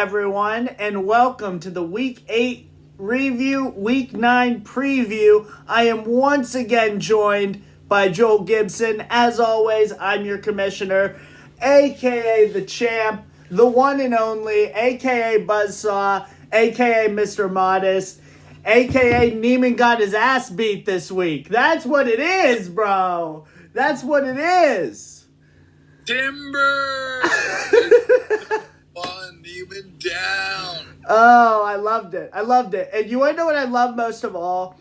everyone, and welcome to the Week 8 review, Week 9 preview. I am once again joined by Joel Gibson. As always, I'm your commissioner, aka the champ, the one and only, aka Buzzsaw, aka Mr. Modest, aka Neiman got his ass beat this week. That's what it is, bro. That's what it is. Timber! On, Neiman down. Oh, I loved it. And you want to know what I love most of all?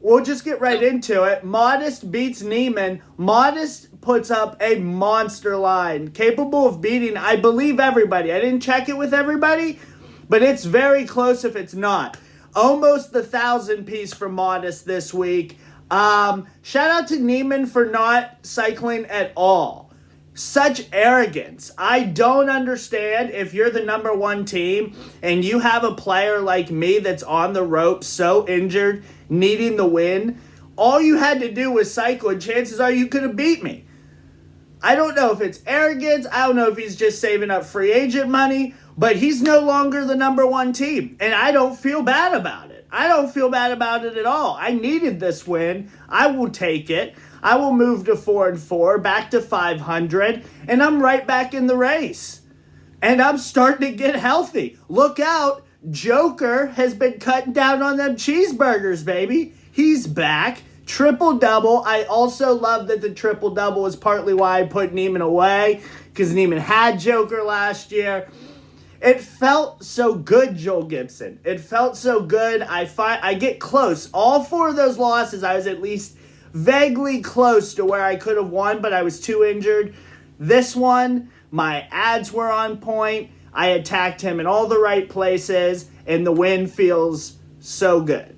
We'll just get right into it. Modest beats Neiman. Modest puts up a monster line, capable of beating, I believe, everybody. I didn't check it with everybody, but it's very close if it's not. Almost the 1,000-piece for Modest this week. Shout out to Neiman for not cycling at all. Such arrogance. I don't understand if you're the number one team and you have a player like me that's on the ropes, so injured, needing the win. All you had to do was cycle, and chances are you could have beat me. I don't know if it's arrogance. I don't know if he's just saving up free agent money, but he's no longer the number one team, and I don't feel bad about it. I don't feel bad about it at all. I needed this win. I will take it. I will move to 4-4, back to 500, and I'm right back in the race. And I'm starting to get healthy. Look out, Joker has been cutting down on them cheeseburgers, baby. He's back. Triple-double. I also love that the triple-double is partly why I put Neiman away, because Neiman had Joker last year. It felt so good, Joel Gibson. It felt so good. I get close. All four of those losses, I was at least vaguely close to where I could have won, but I was too injured. This one, my ads were on point. I attacked him in all the right places, and the win feels so good.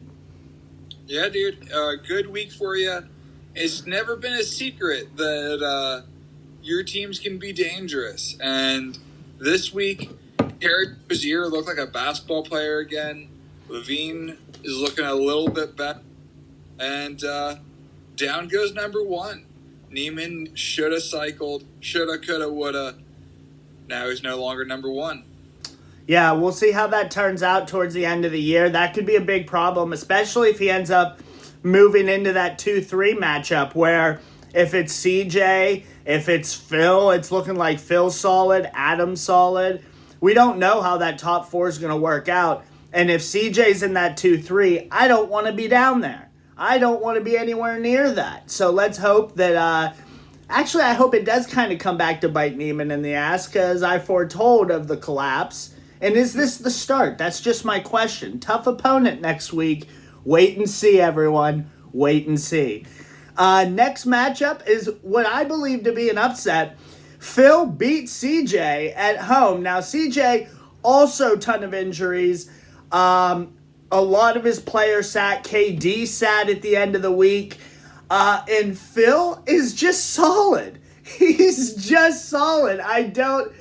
Yeah, dude. Good week for you. It's never been a secret that your teams can be dangerous. And this week, Terry Rozier looked like a basketball player again. Levine is looking a little bit better. And down goes number one. Neiman should have cycled, shoulda, coulda, woulda. Now he's no longer number one. Yeah, we'll see how that turns out towards the end of the year. That could be a big problem, especially if he ends up moving into that 2-3 matchup where if it's CJ, if it's Phil, it's looking like Phil's solid, Adam's solid. We don't know how that top four is going to work out. And if CJ's in that 2-3, I don't want to be down there. I don't want to be anywhere near that. So let's hope that, actually, I hope it does kind of come back to bite Neiman in the ass, because I foretold of the collapse. And is this the start? That's just my question. Tough opponent next week. Wait and see, everyone. Wait and see. Next matchup is what I believe to be an upset. Phil beat CJ at home. Now, CJ, also a ton of injuries. A lot of his players sat. KD sat at the end of the week. And Phil is just solid. He's just solid. I don't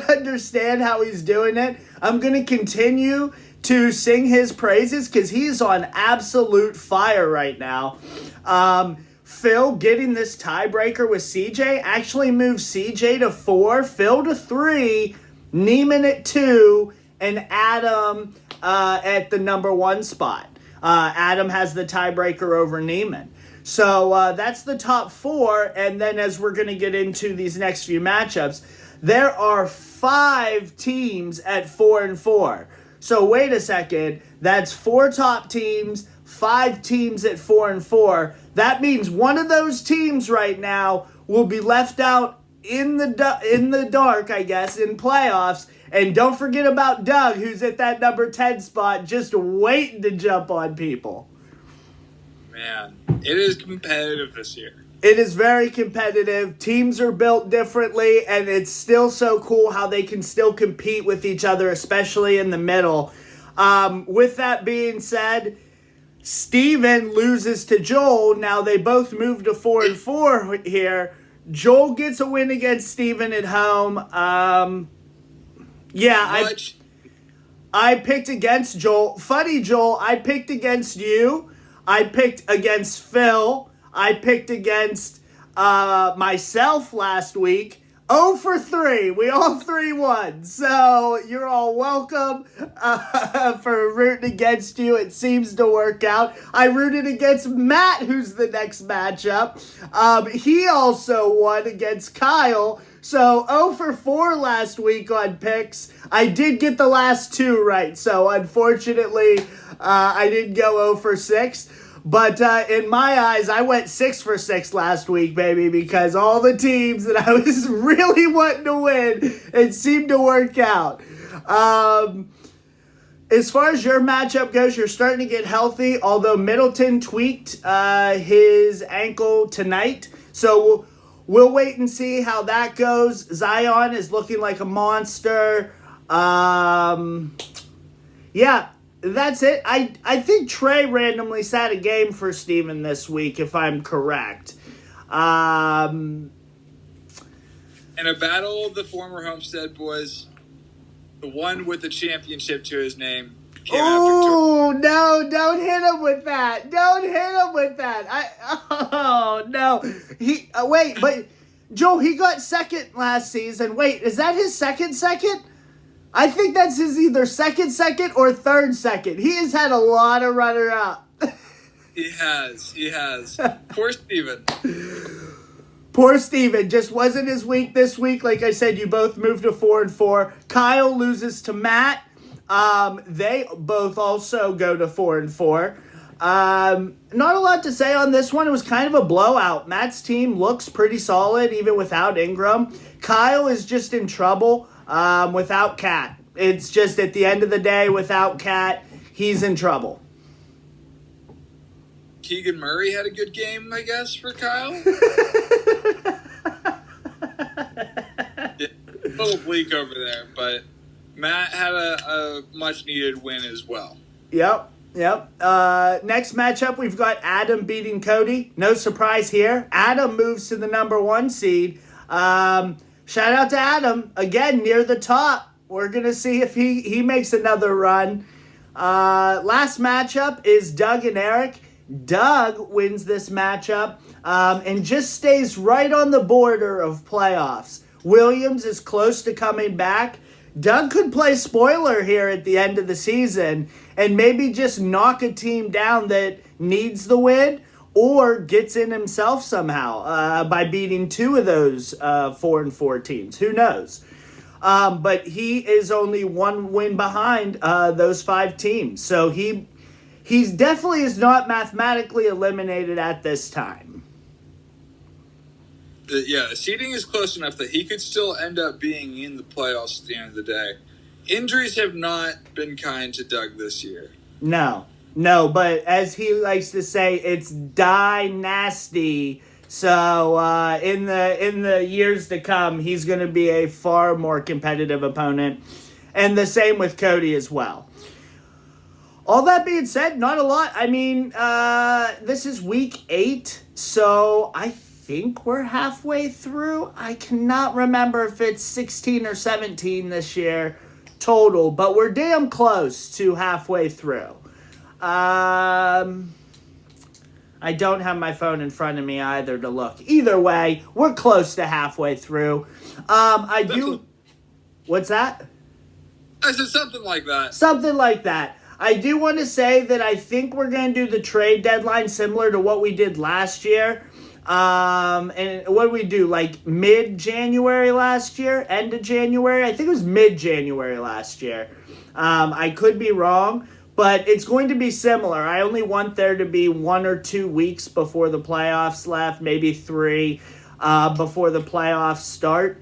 understand how he's doing it. I'm going to continue to sing his praises because he's on absolute fire right now. Phil getting this tiebreaker with CJ actually moves CJ to 4, Phil to 3, Neiman at 2, and Adam at the number 1 spot. Adam has the tiebreaker over Neiman. So that's the top 4, and then as we're going to get into these next few matchups, there are 5 teams at 4-4. So wait a second, that's 4 top teams, 5 teams at 4-4. That means one of those teams right now will be left out in the dark, I guess, in playoffs. And don't forget about Doug, who's at that number 10 spot, just waiting to jump on people. Man, it is competitive this year. It is very competitive. Teams are built differently, and it's still so cool how they can still compete with each other, especially in the middle. With that being said, Steven loses to Joel. Now they both move to 4-4 here. Joel gets a win against Steven at home. I picked against Joel. Funny, Joel, I picked against you. I picked against Phil. I picked against myself last week. 0 for 3. We all 3 won. So you're all welcome for rooting against you. It seems to work out. I rooted against Matt, who's the next matchup. He also won against Kyle. So 0 for 4 last week on picks. I did get the last 2 right. So unfortunately, I didn't go 0 for 6. But in my eyes, I went 6 for 6 last week, baby, because all the teams that I was really wanting to win, it seemed to work out. As far as your matchup goes, you're starting to get healthy, although Middleton tweaked his ankle tonight. So we'll wait and see how that goes. Zion is looking like a monster. Yeah. That's it. I think Trey randomly sat a game for Steven this week, if I'm correct. In a battle of the former Homestead boys, the one with the championship to his name came Oh, no, don't hit him with that. Don't hit him with that. Oh, no. Wait, but Joel, he got second last season. Wait, is that his second? I think that's his either second or third second. He has had a lot of runner-up. He has. Poor Steven. Poor Steven. Just wasn't his week this week. Like I said, you both moved to 4 and 4. Kyle loses to Matt. They both also go to 4 and 4. Not a lot to say on this one. It was kind of a blowout. Matt's team looks pretty solid even without Ingram. Kyle is just in trouble. Without Cat. It's just at the end of the day, without Cat, he's in trouble. Keegan Murray had a good game, I guess, for Kyle. Yeah, a little bleak over there, but Matt had a much-needed win as well. Yep. Next matchup, we've got Adam beating Cody. No surprise here. Adam moves to the number 1 seed. Shout out to Adam, again, near the top. We're going to see if he makes another run. Last matchup is Doug and Eric. Doug wins this matchup and just stays right on the border of playoffs. Williams is close to coming back. Doug could play spoiler here at the end of the season and maybe just knock a team down that needs the win, or gets in himself somehow by beating 2 of those 4 and 4 teams. Who knows? But he is only 1 win behind those 5 teams. So he's definitely is not mathematically eliminated at this time. The seeding is close enough that he could still end up being in the playoffs at the end of the day. Injuries have not been kind to Doug this year. No, but as he likes to say, it's dynasty. So in the years to come, he's going to be a far more competitive opponent. And the same with Cody as well. All that being said, not a lot. I mean, this is week 8, so I think we're halfway through. I cannot remember if it's 16 or 17 this year total, but we're damn close to halfway through. I don't have my phone in front of me either to look. Either way, we're close to halfway through. What's that? I said something like that. Something like that. I do want to say that I think we're going to do the trade deadline similar to what we did last year. And what did we do? Like mid-January last year? End of January? I think it was mid-January last year. I could be wrong. But it's going to be similar. I only want there to be 1 or 2 weeks before the playoffs left, maybe 3 before the playoffs start,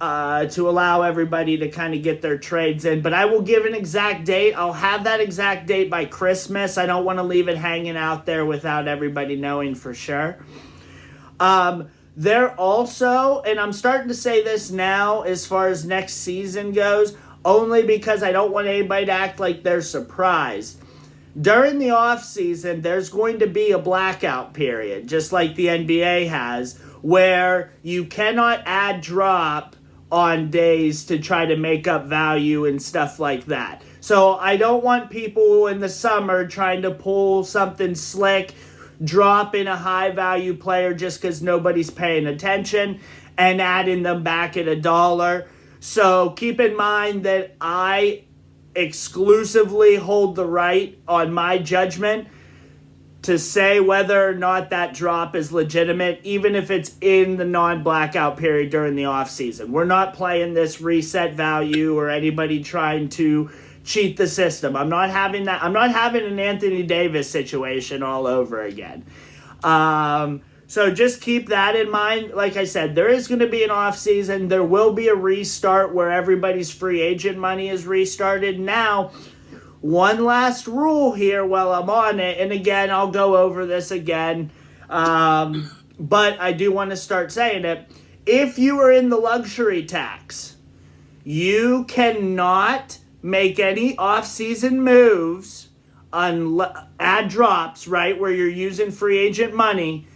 to allow everybody to kind of get their trades in. But I will give an exact date. I'll have that exact date by Christmas. I don't want to leave it hanging out there without everybody knowing for sure. There also, and I'm starting to say this now as far as next season goes, only because I don't want anybody to act like they're surprised. During the offseason, there's going to be a blackout period, just like the NBA has, where you cannot add drop on days to try to make up value and stuff like that. So I don't want people in the summer trying to pull something slick, drop in a high-value player just because nobody's paying attention. and adding them back at $1. So keep in mind that I exclusively hold the right on my judgment to say whether or not that drop is legitimate, even if it's in the non-blackout period during the offseason. We're not playing this reset value or anybody trying to cheat the system. I'm not having that. I'm not having an Anthony Davis situation all over again. So just keep that in mind. Like I said, there is going to be an offseason. There will be a restart where everybody's free agent money is restarted. Now, one last rule here while I'm on it, and again, I'll go over this again, but I do want to start saying it. If you are in the luxury tax, you cannot make any off-season moves, add drops, right, where you're using free agent money,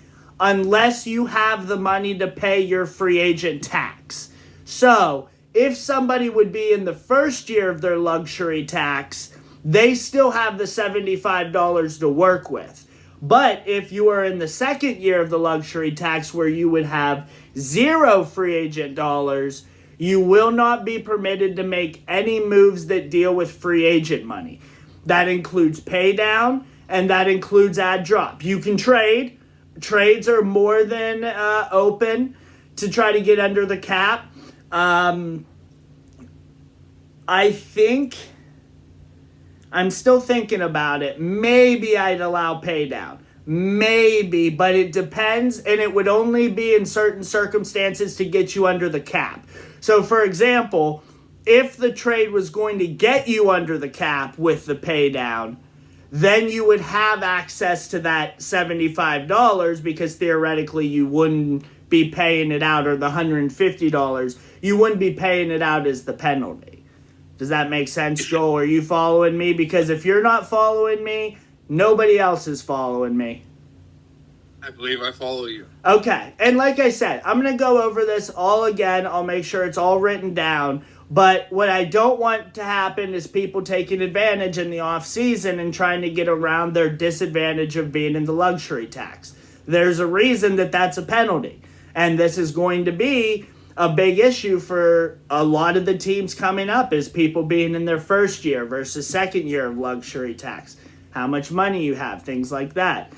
unless you have the money to pay your free agent tax. So, if somebody would be in the first year of their luxury tax, they still have the $75 to work with. But if you are in the second year of the luxury tax where you would have 0 free agent dollars, you will not be permitted to make any moves that deal with free agent money. That includes pay down and that includes add drop. You can trade. Trades are more than open to try to get under the cap. I think... I'm still thinking about it. Maybe I'd allow pay down. Maybe, but it depends, and it would only be in certain circumstances to get you under the cap. So, for example, if the trade was going to get you under the cap with the pay down, then you would have access to that $75 because theoretically you wouldn't be paying it out, or the $150. You wouldn't be paying it out as the penalty. Does that make sense, Joel? Are you following me? Because if you're not following me, nobody else is following me. I believe I follow you. Okay. And like I said, I'm going to go over this all again. I'll make sure it's all written down. But what I don't want to happen is people taking advantage in the off season and trying to get around their disadvantage of being in the luxury tax. There's a reason that that's a penalty. And this is going to be a big issue for a lot of the teams coming up, is people being in their first year versus second year of luxury tax. How much money you have, things like that.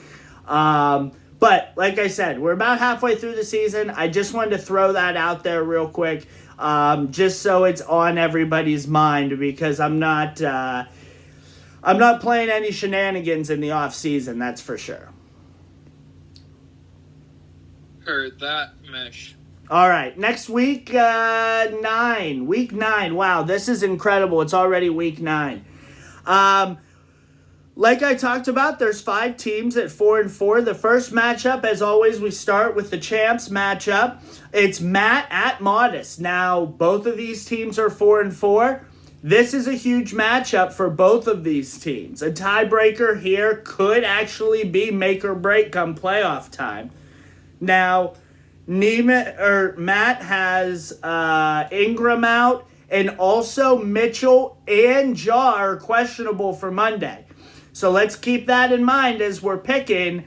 But like I said, we're about halfway through the season. I just wanted to throw that out there real quick, just so it's on everybody's mind, because I'm not playing any shenanigans in the off season. That's for sure. Heard that, Mish. All right, next week, 9. Week 9. Wow, this is incredible. It's already week 9. Like I talked about, there's 5 teams at 4-4. The first matchup, as always, we start with the champs matchup. It's Matt at Modest. Now, both of these teams are 4-4. This is a huge matchup for both of these teams. A tiebreaker here could actually be make or break come playoff time. Now, Matt has Ingram out, and also Mitchell and Jaw are questionable for Monday. So let's keep that in mind as we're picking.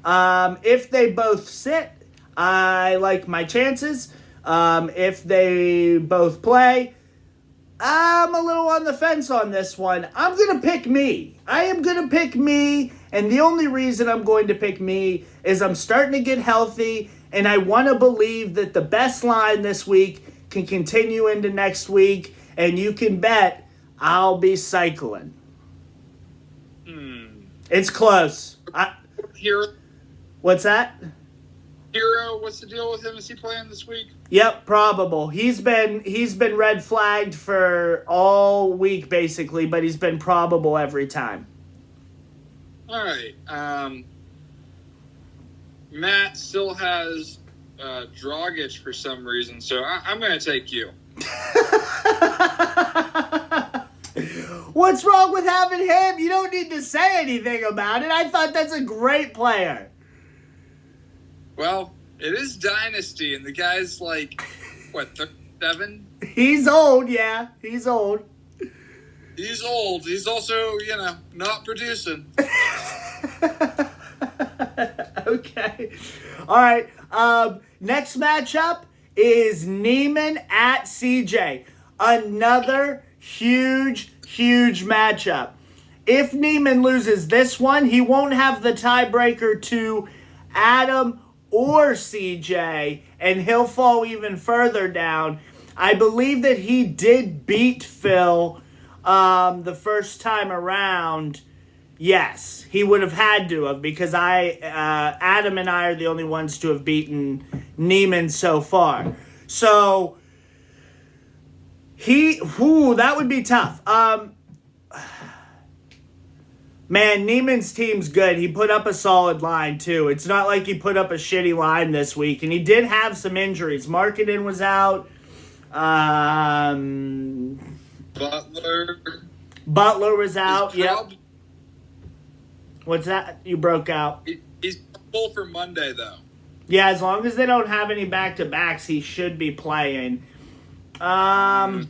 If they both sit, I like my chances. If they both play, I'm a little on the fence on this one. I'm going to pick me. I am going to pick me, and the only reason I'm going to pick me is I'm starting to get healthy, and I want to believe that the best line this week can continue into next week, and you can bet I'll be cycling. It's close. Hero? What's that? Hero, what's the deal with him? Is he playing this week? Yep, probable. He's been red flagged for all week basically, but he's been probable every time. All right. Matt still has Dragic for some reason, so I'm going to take you. What's wrong with having him? You don't need to say anything about it. I thought that's a great player. Well, it is Dynasty, and the guy's like, what, 37? He's old, yeah. He's old. He's old. He's also, not producing. Okay. All right. Next matchup is Neiman at CJ. Another huge matchup. If Neiman loses this one, he won't have the tiebreaker to Adam or CJ, and he'll fall even further down. I believe that he did beat Phil the first time around. Yes, he would have had to have, because Adam and I are the only ones to have beaten Neiman so far. So that would be tough. Man, Neiman's team's good. He put up a solid line, too. It's not like he put up a shitty line this week. And he did have some injuries. Marketing was out. Butler was out. Yep. What's that? You broke out. He's full for Monday, though. Yeah, as long as they don't have any back-to-backs, he should be playing. Yeah,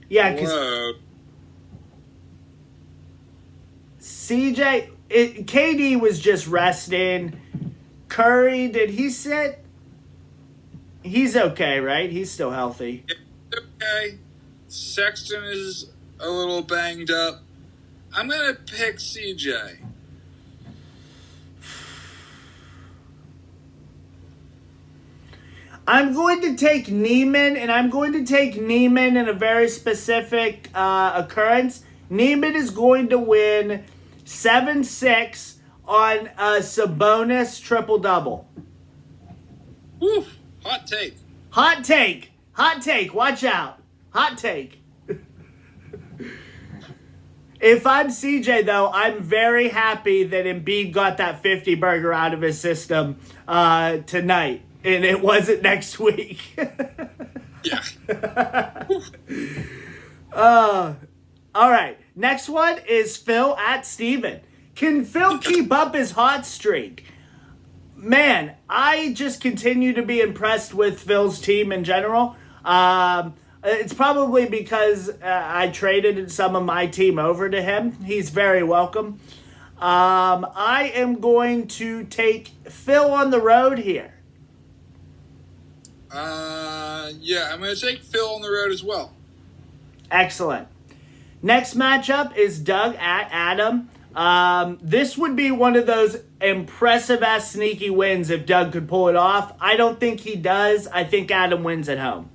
because CJ, KD was just resting. Curry, did he sit? He's okay, right? He's still healthy. Okay. Sexton is a little banged up. I'm going to pick CJ. I'm going to take Neiman, and I'm going to take Neiman in a very specific occurrence. Neiman is going to win 7-6 on a Sabonis triple-double. Woo! Hot take. Hot take. Hot take. Watch out. Hot take. If I'm CJ, though, I'm very happy that Embiid got that 50 burger out of his system tonight, and it wasn't next week. Yeah. All right. Next one is Phil at Steven. Can Phil keep up his hot streak? Man, I just continue to be impressed with Phil's team in general. It's probably because I traded some of my team over to him. He's very welcome. I am going to take Phil on the road here. Yeah, I'm going to take Phil on the road as well. Excellent. Next matchup is Doug at Adam. This would be one of those impressive-ass sneaky wins if Doug could pull it off. I don't think he does. I think Adam wins at home.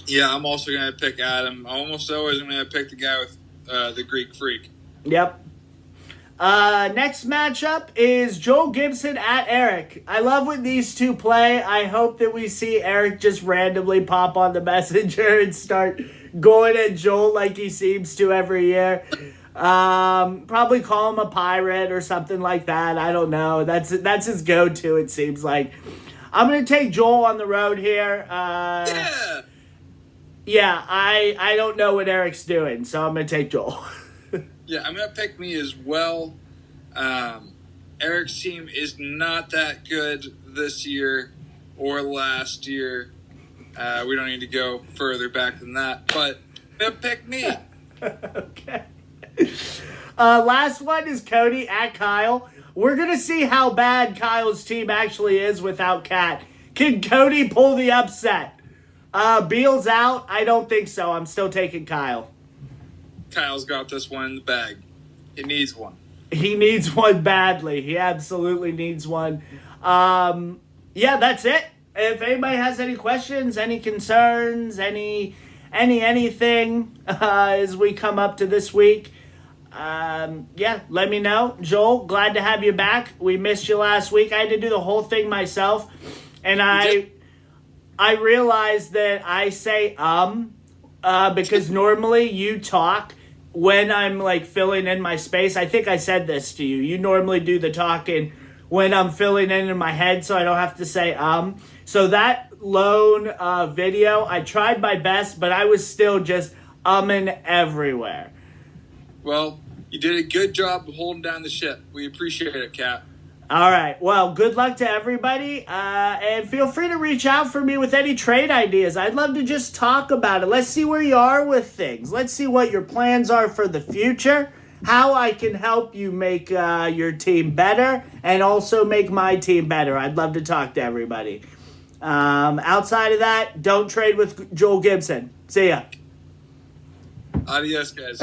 Yeah, I'm also going to pick Adam. Almost always I'm going to pick the guy with the Greek Freak. Yep. Next matchup is Joel Gibson at Eric. I love when these two play. I hope that we see Eric just randomly pop on the messenger and start going at Joel like he seems to every year. Probably call him a pirate or something like that. I don't know. That's his go-to, it seems like. I'm going to take Joel on the road here. Yeah, I don't know what Eric's doing, so I'm going to take Joel. Yeah, I'm going to pick me as well. Eric's team is not that good this year or last year. We don't need to go further back than that, but I'm going to pick me. Okay. Last one is Cody at Kyle. We're going to see how bad Kyle's team actually is without Cat. Can Cody pull the upset? Beal's out? I don't think so. I'm still taking Kyle. Kyle's got this one in the bag. He needs one. He needs one badly. He absolutely needs one. Yeah, that's it. If anybody has any questions, any concerns, anything as we come up to this week, yeah, let me know. Joel, glad to have you back. We missed you last week. I had to do the whole thing myself, and I realized that I say because normally you talk when I'm like filling in my space. I think I said this to you. You normally do the talking when I'm filling in my head, so I don't have to say So that lone video, I tried my best, but I was still just umming everywhere. Well, you did a good job of holding down the ship. We appreciate it, Cap. All right. Well, good luck to everybody. And feel free to reach out for me with any trade ideas. I'd love to just talk about it. Let's see where you are with things. Let's see what your plans are for the future. how I can help you make your team better and also make my team better. I'd love to talk to everybody. Outside of that, don't trade with Joel Gibson. See ya. Adios, guys.